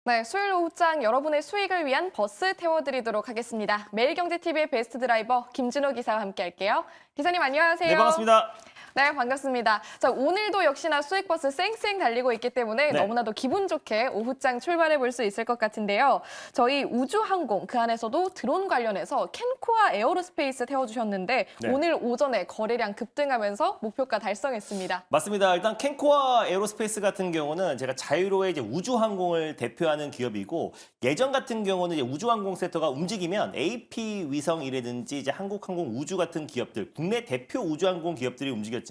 네, 수요일 오후장 여러분의 수익을 위한 버스 태워드리도록 하겠습니다. 매일경제TV의 베스트 드라이버 김준호 기사와 함께할게요. 기사님 안녕하세요. 네, 반갑습니다. 네, 반갑습니다. 자, 오늘도 역시나 수익버스 쌩쌩 달리고 있기 때문에 네. 너무나도 기분 좋게 오후장 출발해 볼 수 있을 것 같은데요. 저희 우주항공 그 안에서도 드론 관련해서 캔코아 에어로스페이스 태워주셨는데 네. 오늘 오전에 거래량 급등하면서 목표가 달성했습니다. 맞습니다. 일단 캔코아 에어로스페이스 같은 경우는 제가 자유로의 이제 우주항공을 대표하는 기업이고 예전 같은 경우는 이제 우주항공 섹터가 움직이면 AP 위성이라든지 이제 한국항공 우주 같은 기업들, 국내 대표 우주항공 기업들이 움직였지만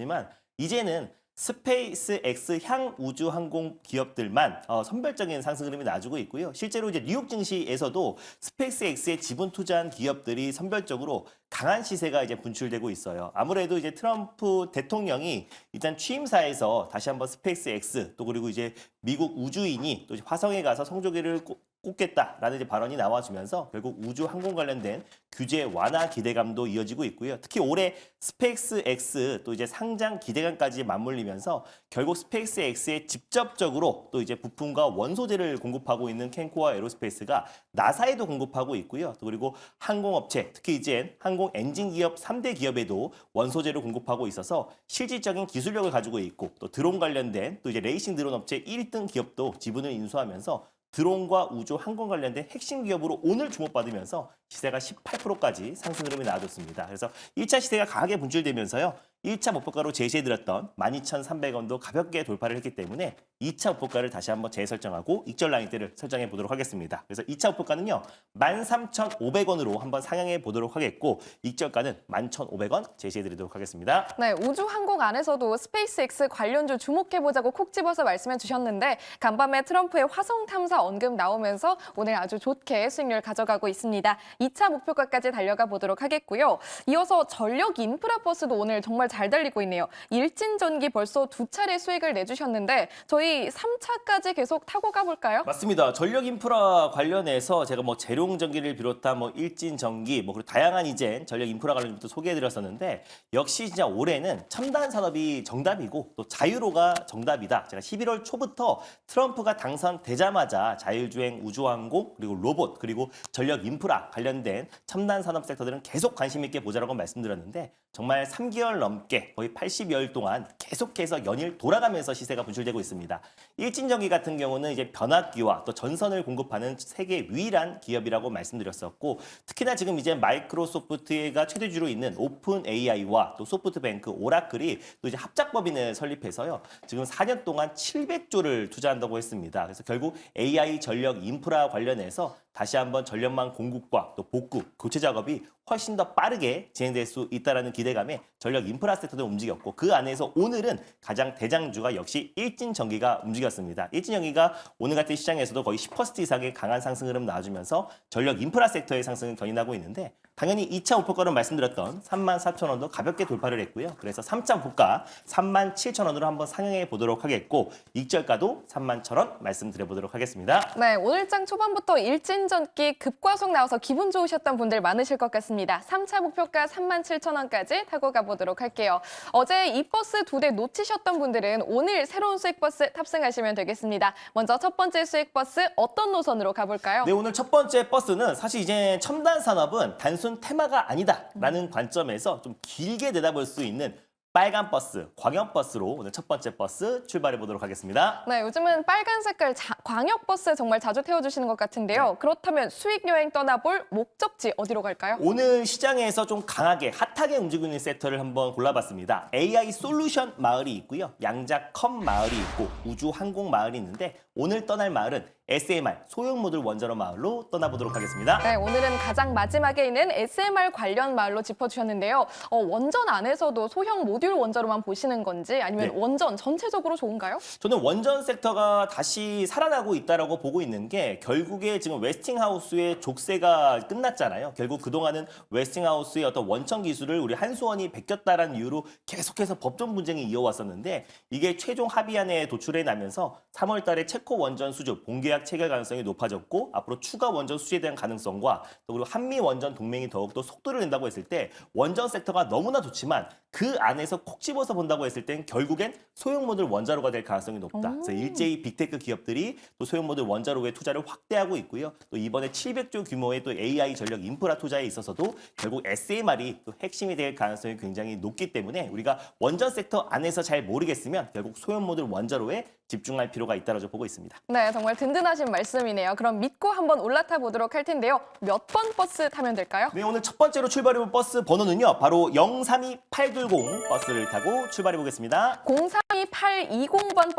이제는 스페이스 X 향 우주항공 기업들만 선별적인 상승 흐름이 나주고 있고요. 실제로 이제 뉴욕 증시에서도 스페이스 X에 지분 투자한 기업들이 선별적으로 강한 시세가 이제 분출되고 있어요. 아무래도 이제 트럼프 대통령이 일단 취임사에서 다시 한번 스페이스 X 또 그리고 이제 미국 우주인이 또 이제 화성에 가서 성조기를 꽂겠다라는 이제 발언이 나와주면서 결국 우주 항공 관련된 규제 완화 기대감도 이어지고 있고요. 특히 올해 스페이스 X 또 이제 상장 기대감까지 맞물리면서 결국 스페이스 X에 직접적으로 또 이제 부품과 원소재를 공급하고 있는 캔코아 에로스페이스가 나사에도 공급하고 있고요. 또 그리고 항공업체, 특히 이제 항공 엔진 기업 3대 기업에도 원소재를 공급하고 있어서 실질적인 기술력을 가지고 있고 또 드론 관련된 또 이제 레이싱 드론 업체 1등 기업도 지분을 인수하면서 드론과 우주 항공 관련된 핵심 기업으로 오늘 주목받으면서 시세가 18%까지 상승 흐름이 나와줬습니다. 그래서 1차 시세가 강하게 분출되면서요. 1차 목표가로 제시해드렸던 12,300원도 가볍게 돌파를 했기 때문에 2차 목표가를 다시 한번 재설정하고 익절 라인대를 설정해 보도록 하겠습니다. 그래서 2차 목표가는요. 13,500원으로 한번 상향해 보도록 하겠고 익절가는 11,500원 제시해드리도록 하겠습니다. 네, 우주항공 안에서도 스페이스X 관련주 주목해보자고 콕 집어서 말씀해 주셨는데 간밤에 트럼프의 화성 탐사 언급 나오면서 오늘 아주 좋게 수익률 가져가고 있습니다. 2차 목표가까지 달려가 보도록 하겠고요. 이어서 전력 인프라 버스도 오늘 정말 잘 달리고 있네요. 일진전기 벌써 2차례 수익을 내주셨는데 저희 3차까지 계속 타고 가볼까요? 맞습니다. 전력 인프라 관련해서 제가 뭐 재룡전기를 비롯한 뭐 일진전기 뭐 그리고 다양한 이제 전력 인프라 관련주도 소개해드렸었는데 역시 진짜 올해는 첨단 산업이 정답이고 또 자유로가 정답이다. 제가 11월 초부터 트럼프가 당선되자마자 자율주행 우주항공 그리고 로봇 그리고 전력 인프라 관련된 첨단 산업 섹터들은 계속 관심 있게 보자라고 말씀드렸는데 정말 3개월 넘게 거의 80여일 동안 계속해서 연일 돌아가면서 시세가 분출되고 있습니다. 일진전기 같은 경우는 이제 변압기와 또 전선을 공급하는 세계 유일한 기업이라고 말씀드렸었고 특히나 지금 이제 마이크로소프트가 최대주로 있는 오픈 AI와 또 소프트뱅크, 오라클이 또 이제 합작법인을 설립해서요. 지금 4년 동안 700조를 투자한다고 했습니다. 그래서 결국 AI 전력 인프라 관련해서 다시 한번 전력망 공급과 또 복구, 교체 작업이 훨씬 더 빠르게 진행될 수 있다는 기대감에 전력 인프라 섹터도 움직였고 그 안에서 오늘은 가장 대장주가 역시 일진전기가 움직였습니다. 일진전기가 오늘 같은 시장에서도 거의 10% 이상의 강한 상승 흐름 나와주면서 전력 인프라 섹터의 상승을 견인하고 있는데 당연히 2차 목표가로 말씀드렸던 34,000원도 가볍게 돌파를 했고요. 그래서 3차 목표가 37,000원으로 한번 상향해 보도록 하겠고 익절가도 31,000원 말씀드려보도록 하겠습니다. 네, 오늘 장 초반부터 일진전기 급과속 나와서 기분 좋으셨던 분들 많으실 것 같습니다. 3차 목표가 37,000원까지 타고 가보도록 할게요. 어제 이 버스 2대 놓치셨던 분들은 오늘 새로운 수익버스 탑승하시면 되겠습니다. 먼저 첫 번째 수익버스 어떤 노선으로 가볼까요? 네, 오늘 첫 번째 버스는 사실 이제 첨단 산업은 단순 테마가 아니다라는 관점에서 좀 길게 내다볼 수 있는 빨간 버스, 광역 버스로 오늘 첫 번째 버스 출발해 보도록 하겠습니다. 네, 요즘은 빨간 색깔 광역버스 정말 자주 태워주시는 것 같은데요. 그렇다면 수익 여행 떠나볼 목적지 어디로 갈까요? 오늘 시장에서 좀 강하게 핫하게 움직이고 있는 섹터를 한번 골라봤습니다. AI 솔루션 마을이 있고요. 양자컴 마을이 있고 우주 항공 마을이 있는데 오늘 떠날 마을은 SMR 소형 모듈 원자로 마을로 떠나보도록 하겠습니다. 네, 오늘은 가장 마지막에 있는 SMR 관련 마을로 짚어주셨는데요. 원전 안에서도 소형 모듈 원자로만 보시는 건지 아니면 네. 원전 전체적으로 좋은가요? 저는 원전 섹터가 다시 살아나고 있다고 보고 있는 게 결국에 지금 웨스팅하우스의 족쇄가 끝났잖아요. 결국 그동안은 웨스팅하우스의 어떤 원천 기술을 우리 한수원이 베꼈다라는 이유로 계속해서 법정 분쟁이 이어왔었는데 이게 최종 합의안에 도출해 나면서 3월 달에 체코 원전 수주 본계약 체결 가능성이 높아졌고 앞으로 추가 원전 수주에 대한 가능성과 또 그리고 한미 원전 동맹이 더욱더 속도를 낸다고 했을 때 원전 섹터가 너무나 좋지만 그 안에서 콕 집어서 본다고 했을 땐 결국엔 소형 모듈 원자로가 될 가능성이 높다. 그래서 일제히 빅테크 기업들이 또 소형모듈 원자로에 투자를 확대하고 있고요. 또 이번에 700조 규모의 또 AI 전력 인프라 투자에 있어서도 결국 SMR이 또 핵심이 될 가능성이 굉장히 높기 때문에 우리가 원전 섹터 안에서 잘 모르겠으면 결국 소형모듈 원자로에 집중할 필요가 있다고 보고 있습니다. 네, 정말 든든하신 말씀이네요. 그럼 믿고 한번 올라타 보도록 할 텐데요. 몇 번 버스 타면 될까요? 네, 오늘 첫 번째로 출발해볼 버스 번호는요. 바로 032820 버스를 타고 출발해 보겠습니다. 032820번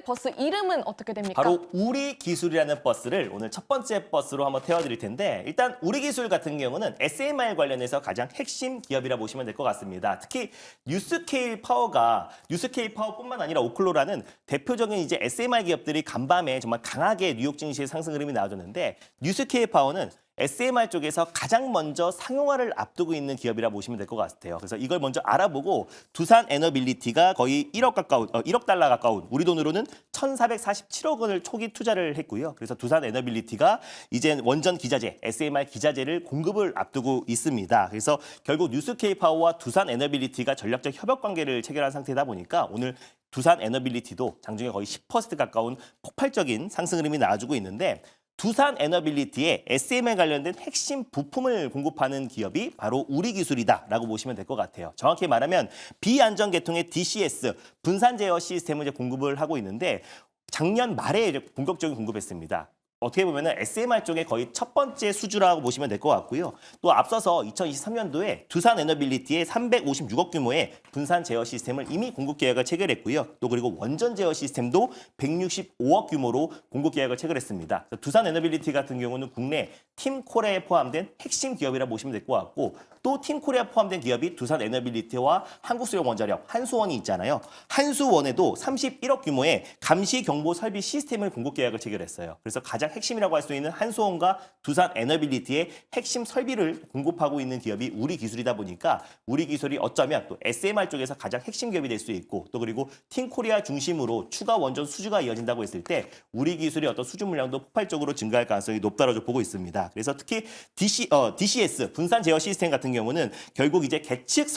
버스 이름은 어떻게 됩니까? 바로 우리기술이라는 버스를 오늘 첫 번째 버스로 한번 태워드릴 텐데 일단 우리기술 같은 경우는 SMR 관련해서 가장 핵심 기업이라 보시면 될 것 같습니다. 특히 뉴스케일 파워뿐만 아니라 오클로라는 대표적인 이제 SMR 기업들이 간밤에 정말 강하게 뉴욕 증시의 상승 흐름이 나와줬는데 뉴스케일 파워는 SMR 쪽에서 가장 먼저 상용화를 앞두고 있는 기업이라 보시면 될 것 같아요. 그래서 이걸 먼저 알아보고 두산 에너빌리티가 거의 1억 달러 가까운 우리 돈으로는 1,447억 원을 초기 투자를 했고요. 그래서 두산 에너빌리티가 이제 원전 기자재, SMR 기자재를 공급을 앞두고 있습니다. 그래서 결국 뉴스케이 파워와 두산 에너빌리티가 전략적 협업 관계를 체결한 상태다 보니까 오늘 두산 에너빌리티도 장중에 거의 10% 가까운 폭발적인 상승 흐름이 나와주고 있는데 두산 에너빌리티의 SM에 관련된 핵심 부품을 공급하는 기업이 바로 우리기술이다라고 보시면 될 것 같아요. 정확히 말하면 비안전 계통의 DCS 분산 제어 시스템을 이제 공급을 하고 있는데 작년 말에 이제 본격적인 공급했습니다. 어떻게 보면 SMR 쪽에 거의 첫 번째 수주라고 보시면 될 것 같고요. 또 앞서서 2023년도에 두산 에너빌리티의 356억 규모의 분산 제어 시스템을 이미 공급 계약을 체결했고요. 또 그리고 원전 제어 시스템도 165억 규모로 공급 계약을 체결했습니다. 두산 에너빌리티 같은 경우는 국내 팀코레에 포함된 핵심 기업이라 보시면 될 것 같고 또 팀코레에 포함된 기업이 두산 에너빌리티와 한국수력원자력, 한수원이 있잖아요. 한수원에도 31억 규모의 감시 경보 설비 시스템을 공급 계약을 체결했어요. 그래서 가장 핵심이라고 할 수 있는 한수원과 두산 에너빌리티의 핵심 설비를 공급하고 있는 기업이 우리기술이다 보니까 우리기술이 어쩌면 또 SMR 쪽에서 가장 핵심 기업이 될 수 있고 또 그리고 팀코리아 중심으로 추가 원전 수주가 이어진다고 했을 때 우리기술의 어떤 수주 물량도 폭발적으로 증가할 가능성이 높다고 보고 있습니다. 그래서 특히 DCS 분산 제어 시스템 같은 경우는 결국 이제 계측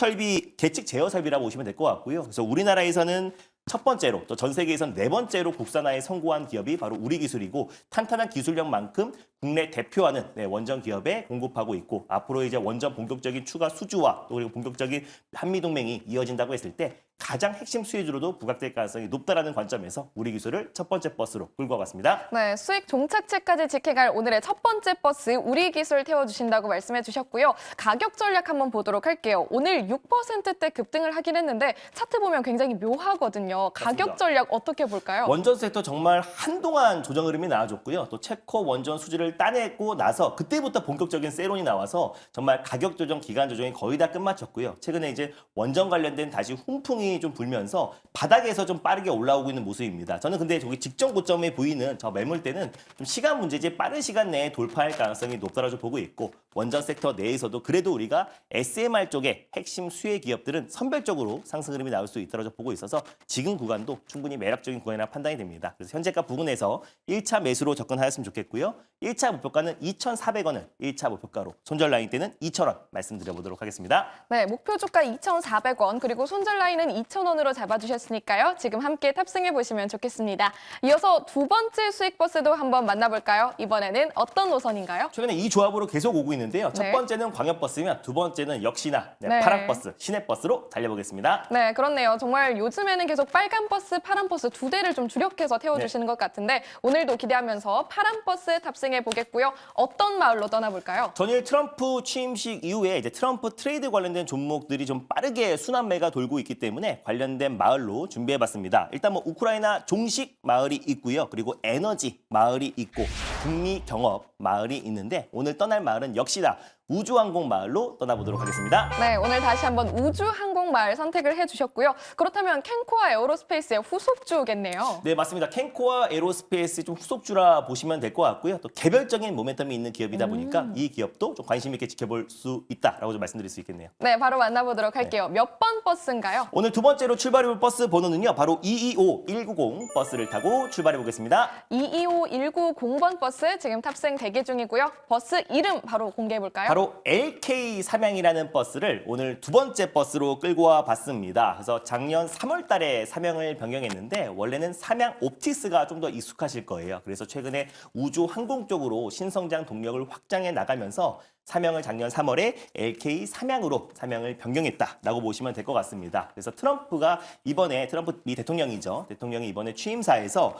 제어 설비라고 보시면 될 것 같고요. 그래서 우리나라에서는 첫 번째로 또 전 세계에선 네 번째로 국산화에 성공한 기업이 바로 우리기술이고 탄탄한 기술력만큼 국내 대표하는 원전 기업에 공급하고 있고 앞으로 이제 원전 본격적인 추가 수주와 또 그리고 본격적인 한미 동맹이 이어진다고 했을 때 가장 핵심 수혜주로도 부각될 가능성이 높다라는 관점에서 우리기술을 첫 번째 버스로 끌고 와봤습니다. 네, 수익 종착지까지 지켜갈 오늘의 첫 번째 버스 우리기술 태워주신다고 말씀해 주셨고요. 가격 전략 한번 보도록 할게요. 오늘 6%대 급등을 하긴 했는데 차트 보면 굉장히 묘하거든요. 가격 맞습니다. 전략 어떻게 볼까요? 원전 섹터 정말 한동안 조정 흐름이 나와줬고요. 또 체코 원전 수주를 따내고 나서 그때부터 본격적인 세론이 나와서 정말 가격 조정, 기간 조정이 거의 다 끝마쳤고요. 최근에 이제 원전 관련된 다시 훈풍이 좀 불면서 바닥에서 좀 빠르게 올라오고 있는 모습입니다. 저는 근데 저기 직전 고점에 보이는 저 매물대는 좀 시간 문제지 빠른 시간 내에 돌파할 가능성이 높다고 보고 있고 원전 섹터 내에서도 그래도 우리가 SMR 쪽의 핵심 수혜 기업들은 선별적으로 상승 흐름이 나올 수 있다고 보고 있어서 지금 구간도 충분히 매력적인 구간이라 판단이 됩니다. 그래서 현재가 부근에서 1차 매수로 접근하였으면 좋겠고요. 1차 목표가는 2,400원을 1차 목표가로 손절 라인 때는 2,000원 말씀드려보도록 하겠습니다. 네, 목표 주가 2,400원 그리고 손절 라인은 2,000원으로 잡아주셨으니까요. 지금 함께 탑승해 보시면 좋겠습니다. 이어서 두 번째 수익 버스도 한번 만나볼까요? 이번에는 어떤 노선인가요? 최근에 이 조합으로 계속 오고 있는데요. 첫 네. 번째는 광역버스면 두 번째는 역시나 네. 파락버스, 시내버스로 달려보겠습니다. 네, 그렇네요. 정말 요즘에는 계속 빨간 버스, 파란 버스 두 대를 좀 주력해서 태워주시는 것 같은데 오늘도 기대하면서 파란 버스 탑승해 보겠고요. 어떤 마을로 떠나볼까요? 전일 트럼프 취임식 이후에 이제 트럼프 트레이드 관련된 종목들이 좀 빠르게 순환매가 돌고 있기 때문에 관련된 마을로 준비해봤습니다. 일단 뭐 우크라이나 종식 마을이 있고요. 그리고 에너지 마을이 있고 북미 경업 마을이 있는데 오늘 떠날 마을은 역시나 우주항공 마을로 떠나보도록 하겠습니다. 네, 오늘 다시 한번 우주항공마을 선택을 해주셨고요. 그렇다면 캔코아 에어로스페이스의 후속주겠네요. 네, 맞습니다. 캔코아 에로스페이스 좀 후속주라 보시면 될 것 같고요. 또 개별적인 모멘텀이 있는 기업이다 보니까 이 기업도 좀 관심 있게 지켜볼 수 있다라고 좀 말씀드릴 수 있겠네요. 네, 바로 만나보도록 할게요. 몇 번 버스인가요? 오늘 두 번째로 출발해볼 버스 번호는요. 바로 225190 버스를 타고 출발해보겠습니다. 225190번 버스 지금 탑승 대기 중이고요. 버스 이름 바로 공개해볼까요? 바로 LK 삼양이라는 버스를 오늘 두 번째 버스로 끌고 와 봤습니다. 그래서 작년 3월 달에 사명을 변경했는데 원래는 삼양 옵티스가 좀 더 익숙하실 거예요. 그래서 최근에 우주 항공 쪽으로 신성장 동력을 확장해 나가면서 사명을 작년 3월에 LK 삼양으로 사명을 변경했다라고 보시면 될 것 같습니다. 그래서 트럼프가 이번에 트럼프 미 대통령이죠. 대통령이 이번에 취임사에서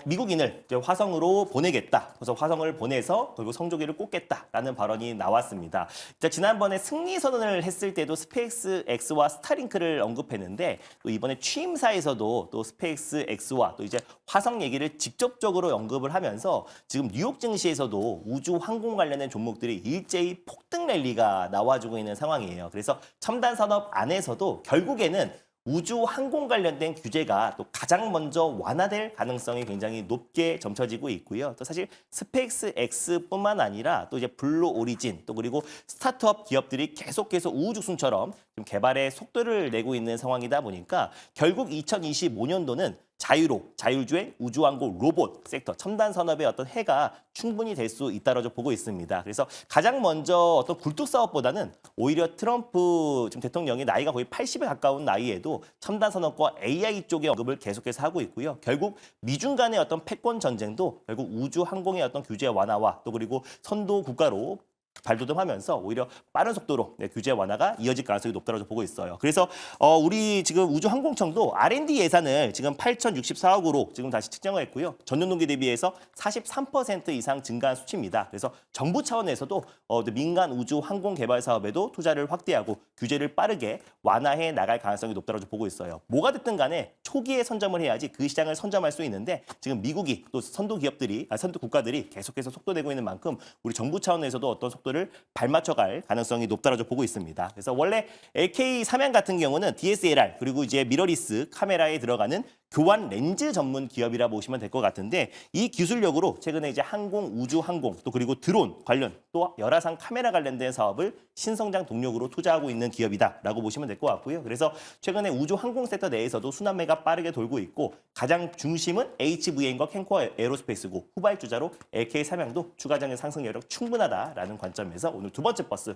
미국인을 이제 화성으로 보내겠다. 그래서 화성을 보내서 그리고 성조기를 꽂겠다라는 발언이 나왔습니다. 자, 지난번에 승리 선언을 했을 때도 스페이스 X와 스타링크를 언급했는데 또 이번에 취임사에서도 또 스페이스 X와 또 이제 화성 얘기를 직접적으로 언급을 하면서 지금 뉴욕 증시에서도 우주 항공 관련된 종목들이 일제히 폭등 랠리가 나와주고 있는 상황이에요. 그래서 첨단 산업 안에서도 결국에는 우주 항공 관련된 규제가 또 가장 먼저 완화될 가능성이 굉장히 높게 점쳐지고 있고요. 또 사실 스페이스 X뿐만 아니라 또 이제 블루 오리진 또 그리고 스타트업 기업들이 계속해서 우후죽순처럼 좀 개발에 속도를 내고 있는 상황이다 보니까 결국 2025년도는 자율주행, 우주항공, 로봇 섹터, 첨단 산업의 어떤 해가 충분히 될 수 있다고 보고 있습니다. 그래서 가장 먼저 어떤 굴뚝 사업보다는 오히려 트럼프 지금 대통령이 나이가 거의 80에 가까운 나이에도 첨단 산업과 AI 쪽의 언급을 계속해서 하고 있고요. 결국 미중 간의 어떤 패권 전쟁도 결국 우주 항공의 어떤 규제 완화와 또 그리고 선도 국가로 발돋움하면서 오히려 빠른 속도로 규제 완화가 이어질 가능성이 높다고 보고 있어요. 그래서 우리 지금 우주항공청도 R&D 예산을 지금 8,064억으로 지금 다시 측정을 했고요. 전년 동기 대비해서 43% 이상 증가한 수치입니다. 그래서 정부 차원에서도 민간 우주 항공 개발 사업에도 투자를 확대하고 규제를 빠르게 완화해 나갈 가능성이 높다고 보고 있어요. 뭐가 됐든 간에 초기에 선점을 해야지 그 시장을 선점할 수 있는데 지금 미국이 또 선도 국가들이 계속해서 속도 내고 있는 만큼 우리 정부 차원에서도 어떤 속도를 발맞춰갈 가능성이 높다고 보고 있습니다. 그래서 원래 LK 삼양 같은 경우는 DSLR 그리고 이제 미러리스 카메라에 들어가는 교환 렌즈 전문 기업이라 보시면 될 것 같은데 이 기술력으로 최근에 이제 항공, 우주 항공 또 그리고 드론 관련 또 열화상 카메라 관련된 사업을 신성장 동력으로 투자하고 있는 기업이다라고 보시면 될 것 같고요. 그래서 최근에 우주 항공 섹터 내에서도 순환매가 빠르게 돌고 있고 가장 중심은 HVA인과 캔코어 에어로스페이스고 후발주자로 LK 삼양도 추가적인 상승 여력 충분하다라는 관점에서 오늘 두 번째 버스로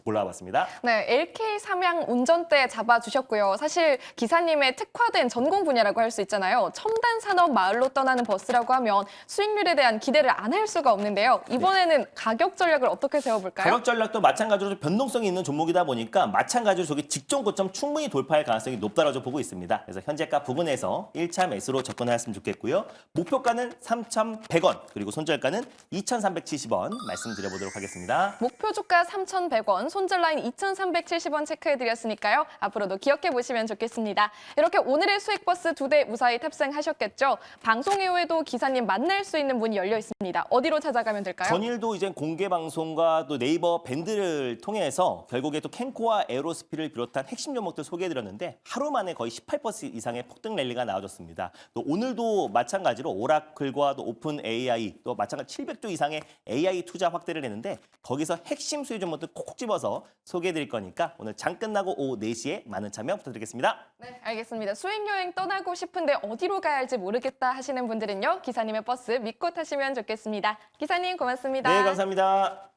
골라봤습니다. 네, LK 삼양 운전대 잡아주셨고요. 사실 기사님의 특화된 전공 분야라고 할 수 있잖아요. 첨단 산업 마을로 떠나는 버스라고 하면 수익률에 대한 기대를 안 할 수가 없는데요. 이번에는 가격 전략을 어떻게 세워볼까요? 가격 전략도 마찬가지로 변동성이 있는 종목이다 보니까 마찬가지로 저기 직전 고점 충분히 돌파할 가능성이 높다고 보고 있습니다. 그래서 현재가 부근에서 1차 매수로 접근하셨으면 좋겠고요. 목표가는 3,100원 그리고 손절가는 2,370원 말씀드려보도록 하겠습니다. 목표 주가 3,100원, 손절 라인 2,370원 체크해드렸으니까요. 앞으로도 기억해보시면 좋겠습니다. 이렇게 오늘의 수익버스 2대 무사히 탑승하셨겠죠? 방송 이후에도 기사님 만날 수 있는 문이 열려 있습니다. 어디로 찾아가면 될까요? 전일도 이제 공개 방송과 또 네이버 밴드를 통해서 결국에 또 캔코와 에어로스피를 비롯한 핵심 종목들 소개해드렸는데 하루 만에 거의 18% 이상의 폭등 랠리가 나와줬습니다. 또 오늘도 마찬가지로 오라클과 또 오픈 AI 또 마찬가지 700조 이상의 AI 투자 확대를 했는데 거기서 핵심 수익 종목들 콕콕 집어서 소개해드릴 거니까 오늘 장 끝나고 오후 4시에 많은 참여 부탁드리겠습니다. 네, 알겠습니다. 수익 여행 떠나고 싶은데 어디로 가야 할지 모르겠다 하시는 분들은요. 기사님의 버스 믿고 타시면 좋겠습니다. 기사님 고맙습니다. 네, 감사합니다.